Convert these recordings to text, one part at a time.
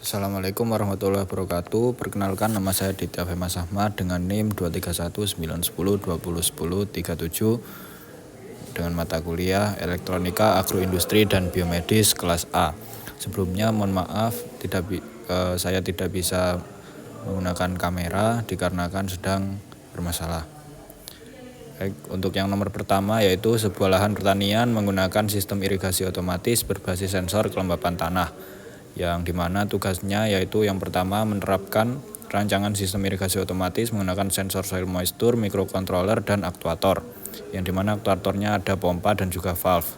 Assalamualaikum warahmatullahi wabarakatuh. Perkenalkan, nama saya Ditya Femas Ahmad dengan NIM 2319110201037 dengan mata kuliah Elektronika, Agroindustri dan Biomedis kelas A. Sebelumnya mohon maaf saya tidak bisa menggunakan kamera dikarenakan sedang bermasalah. Baik, untuk yang nomor pertama yaitu sebuah lahan pertanian menggunakan sistem irigasi otomatis berbasis sensor kelembapan tanah, yang dimana tugasnya yaitu yang pertama menerapkan rancangan sistem irigasi otomatis menggunakan sensor soil moisture, microcontroller, dan aktuator, yang dimana aktuatornya ada pompa dan juga valve.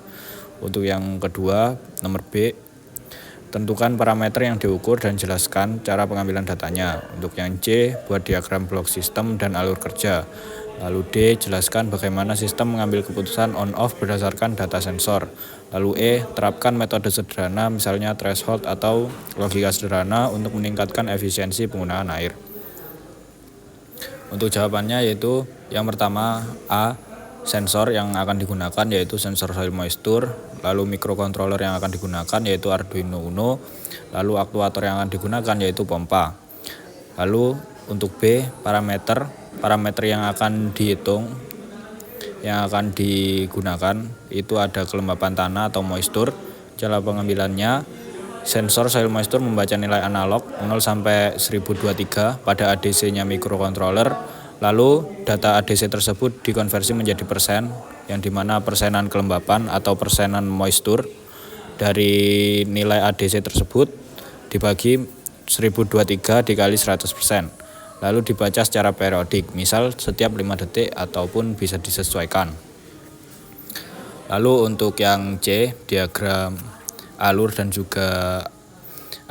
Untuk yang kedua, nomor B, tentukan parameter yang diukur dan jelaskan cara pengambilan datanya. Untuk yang C, buat diagram blok sistem dan alur kerja. Lalu D, jelaskan bagaimana sistem mengambil keputusan on-off berdasarkan data sensor. Lalu E, terapkan metode sederhana misalnya threshold atau logika sederhana untuk meningkatkan efisiensi penggunaan air. Untuk jawabannya yaitu yang pertama A, sensor yang akan digunakan yaitu sensor soil moisture, lalu microcontroller yang akan digunakan yaitu Arduino Uno, lalu aktuator yang akan digunakan yaitu pompa. Lalu untuk B, parameter yang akan dihitung, yang akan digunakan itu ada kelembapan tanah atau moisture. Cara pengambilannya, sensor soil moisture membaca nilai analog 0 sampai 1023 pada ADC-nya microcontroller. Lalu data ADC tersebut dikonversi menjadi persen, yang dimana persenan kelembapan atau persenan moisture dari nilai ADC tersebut dibagi 1023 dikali 100%. Lalu dibaca secara periodik, misal setiap 5 detik ataupun bisa disesuaikan. Lalu untuk yang C, diagram alur dan juga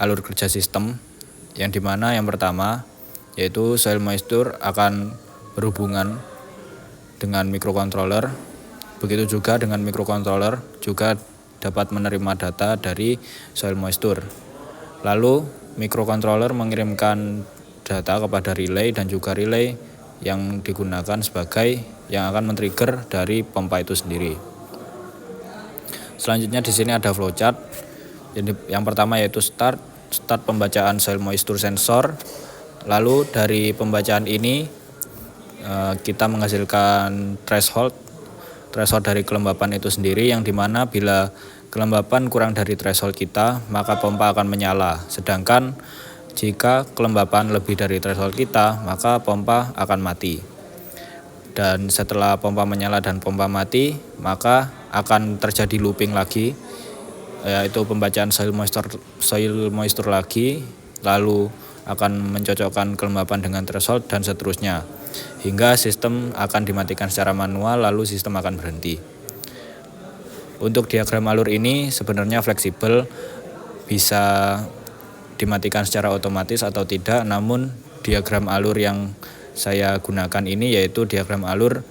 alur kerja sistem, yang dimana yang pertama yaitu soil moisture akan berhubungan dengan microcontroller. Begitu juga dengan microcontroller juga dapat menerima data dari soil moisture. Lalu microcontroller mengirimkan data kepada relay dan juga relay yang digunakan sebagai yang akan men-trigger dari pompa itu sendiri. Selanjutnya di sini ada flowchart. Yang pertama yaitu start pembacaan soil moisture sensor. Lalu dari pembacaan ini kita menghasilkan threshold dari kelembapan itu sendiri, yang dimana bila kelembapan kurang dari threshold kita maka pompa akan menyala. Sedangkan jika kelembapan lebih dari threshold kita, maka pompa akan mati. Dan setelah pompa menyala dan pompa mati, maka akan terjadi looping lagi, yaitu pembacaan soil moisture lagi, lalu akan mencocokkan kelembapan dengan threshold dan seterusnya, hingga sistem akan dimatikan secara manual, lalu sistem akan berhenti. Untuk diagram alur ini sebenarnya fleksibel, bisa dimatikan secara otomatis atau tidak, namun diagram alur yang saya gunakan ini yaitu diagram alur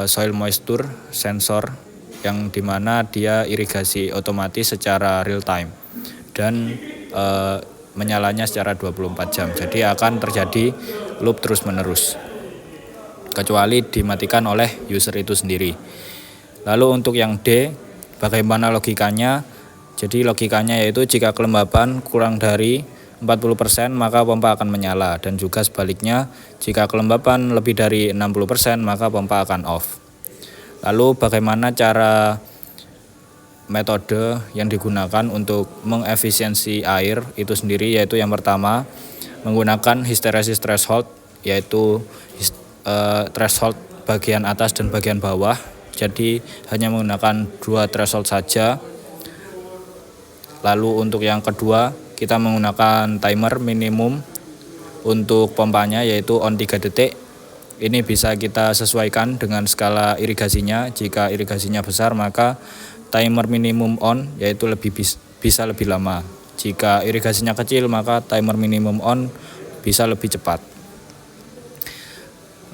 soil moisture sensor, yang dimana dia irigasi otomatis secara real time dan menyalanya secara 24 jam. Jadi akan terjadi loop terus menerus kecuali dimatikan oleh user itu sendiri. Lalu untuk yang D, bagaimana logikanya? Jadi logikanya yaitu jika kelembapan kurang dari 40% maka pompa akan menyala, dan juga sebaliknya jika kelembapan lebih dari 60% maka pompa akan off. Lalu bagaimana cara metode yang digunakan untuk mengefisiensi air itu sendiri, yaitu yang pertama menggunakan hysteresis threshold, yaitu threshold bagian atas dan bagian bawah. Jadi hanya menggunakan 2 threshold saja. Lalu untuk yang kedua kita menggunakan timer minimum untuk pompanya yaitu on 3 detik. Ini bisa kita sesuaikan dengan skala irigasinya. Jika irigasinya besar maka timer minimum on yaitu bisa lebih lama. Jika irigasinya kecil maka timer minimum on bisa lebih cepat.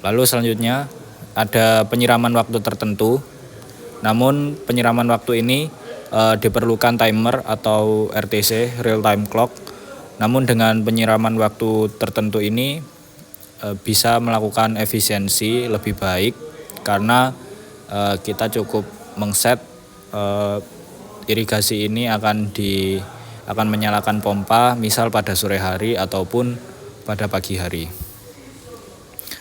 Lalu selanjutnya ada penyiraman waktu tertentu. Namun penyiraman waktu ini diperlukan timer atau RTC, real time clock. Namun dengan penyiraman waktu tertentu ini bisa melakukan efisiensi lebih baik karena kita cukup mengset irigasi ini akan akan menyalakan pompa misal pada sore hari ataupun pada pagi hari.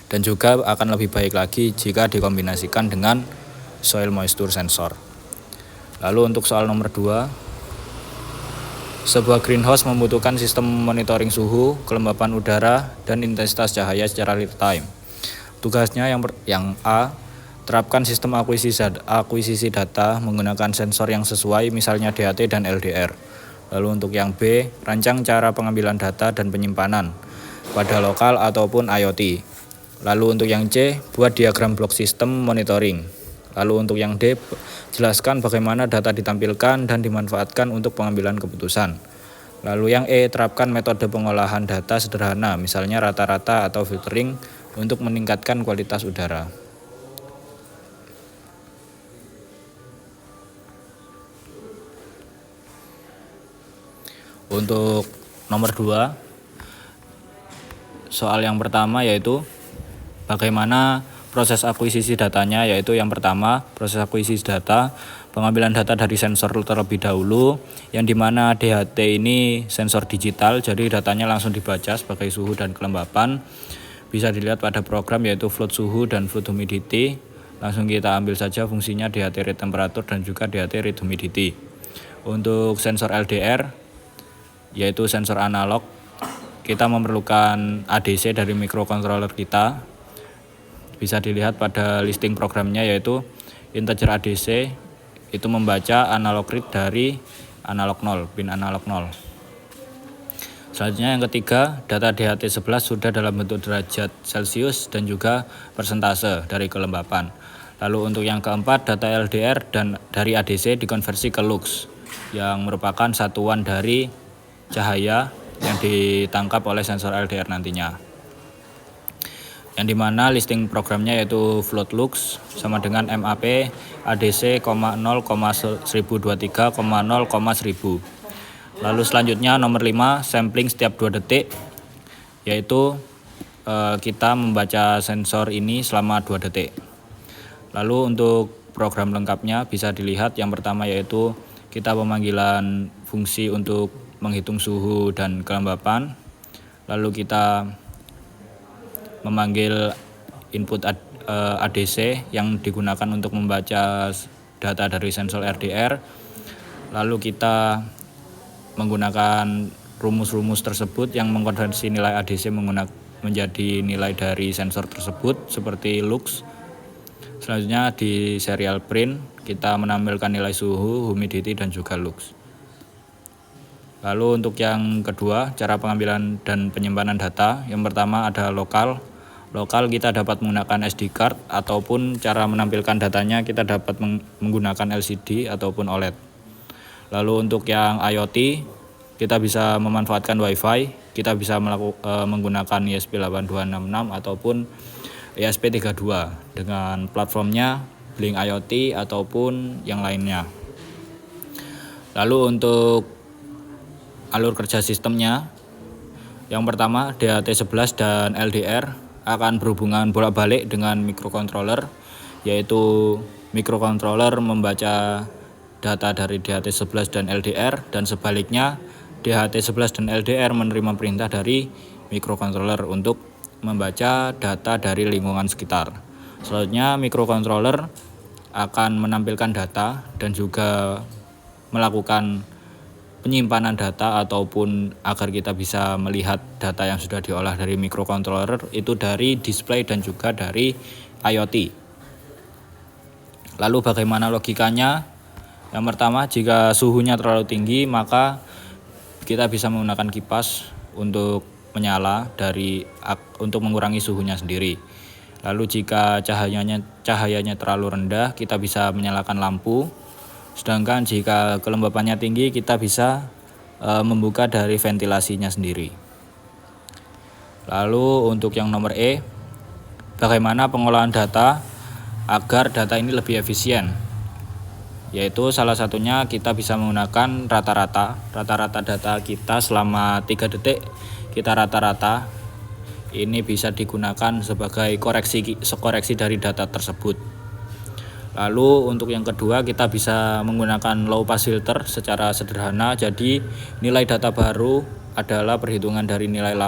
Dan juga akan lebih baik lagi jika dikombinasikan dengan soil moisture sensor. Lalu untuk soal nomor 2, sebuah greenhouse membutuhkan sistem monitoring suhu, kelembapan udara, dan intensitas cahaya secara real time. Tugasnya yang A, terapkan sistem akuisisi data menggunakan sensor yang sesuai, misalnya DHT dan LDR. Lalu untuk yang B, rancang cara pengambilan data dan penyimpanan pada lokal ataupun IoT. Lalu untuk yang C, buat diagram blok sistem monitoring. Lalu untuk yang D, jelaskan bagaimana data ditampilkan dan dimanfaatkan untuk pengambilan keputusan. Lalu yang E, terapkan metode pengolahan data sederhana, misalnya rata-rata atau filtering untuk meningkatkan kualitas udara. Untuk nomor 2, soal yang pertama yaitu bagaimana proses akuisisi datanya, yaitu yang pertama proses akuisisi data, pengambilan data dari sensor terlebih dahulu, yang dimana DHT ini sensor digital, jadi datanya langsung dibaca sebagai suhu dan kelembapan. Bisa dilihat pada program yaitu float suhu dan float humidity. Langsung kita ambil saja fungsinya DHT read temperatur dan juga DHT read humidity. Untuk sensor LDR yaitu sensor analog, kita memerlukan ADC dari microcontroller kita. Bisa dilihat pada listing programnya yaitu integer ADC itu membaca analog read dari analog 0, pin analog 0. Selanjutnya yang ketiga, data DHT11 sudah dalam bentuk derajat Celcius dan juga persentase dari kelembapan. Lalu untuk yang keempat, data LDR dan dari ADC dikonversi ke lux yang merupakan satuan dari cahaya yang ditangkap oleh sensor LDR nantinya. Yang dimana listing programnya yaitu float lux sama dengan MAP ADC, 0,1023,0,1000. Lalu selanjutnya nomor 5, sampling setiap 2 detik, yaitu kita membaca sensor ini selama 2 detik. Lalu untuk program lengkapnya bisa dilihat, yang pertama yaitu kita pemanggilan fungsi untuk menghitung suhu dan kelembapan. Lalu kita memanggil input ADC yang digunakan untuk membaca data dari sensor RDR. Lalu kita menggunakan rumus-rumus tersebut yang mengkonversi nilai ADC menjadi nilai dari sensor tersebut seperti lux. Selanjutnya di serial print kita menampilkan nilai suhu, humidity dan juga lux. Lalu untuk yang kedua, cara pengambilan dan penyimpanan data. Yang pertama ada lokal. Lokal kita dapat menggunakan SD card ataupun cara menampilkan datanya kita dapat menggunakan LCD ataupun OLED. Lalu untuk yang IoT, kita bisa memanfaatkan WiFi, kita bisa menggunakan ESP8266 ataupun ESP32 dengan platformnya Blink IoT ataupun yang lainnya. Lalu untuk alur kerja sistemnya, yang pertama DHT11 dan LDR akan berhubungan bolak-balik dengan microcontroller, yaitu microcontroller membaca data dari DHT11 dan LDR dan sebaliknya DHT11 dan LDR menerima perintah dari microcontroller untuk membaca data dari lingkungan sekitar. Selanjutnya microcontroller akan menampilkan data dan juga melakukan penyimpanan data ataupun agar kita bisa melihat data yang sudah diolah dari microcontroller itu dari display dan juga dari IoT. Lalu bagaimana logikanya? Yang pertama, jika suhunya terlalu tinggi maka kita bisa menggunakan kipas untuk menyala untuk mengurangi suhunya sendiri. Lalu jika cahayanya terlalu rendah kita bisa menyalakan lampu. Sedangkan jika kelembapannya tinggi kita bisa membuka dari ventilasinya sendiri. Lalu untuk yang nomor E, bagaimana pengolahan data agar data ini lebih efisien? Yaitu salah satunya kita bisa menggunakan rata-rata data kita selama 3 detik kita rata-rata. Ini bisa digunakan sebagai koreksi dari data tersebut. Lalu untuk yang kedua kita bisa menggunakan low pass filter secara sederhana. Jadi nilai data baru adalah perhitungan dari nilai lama.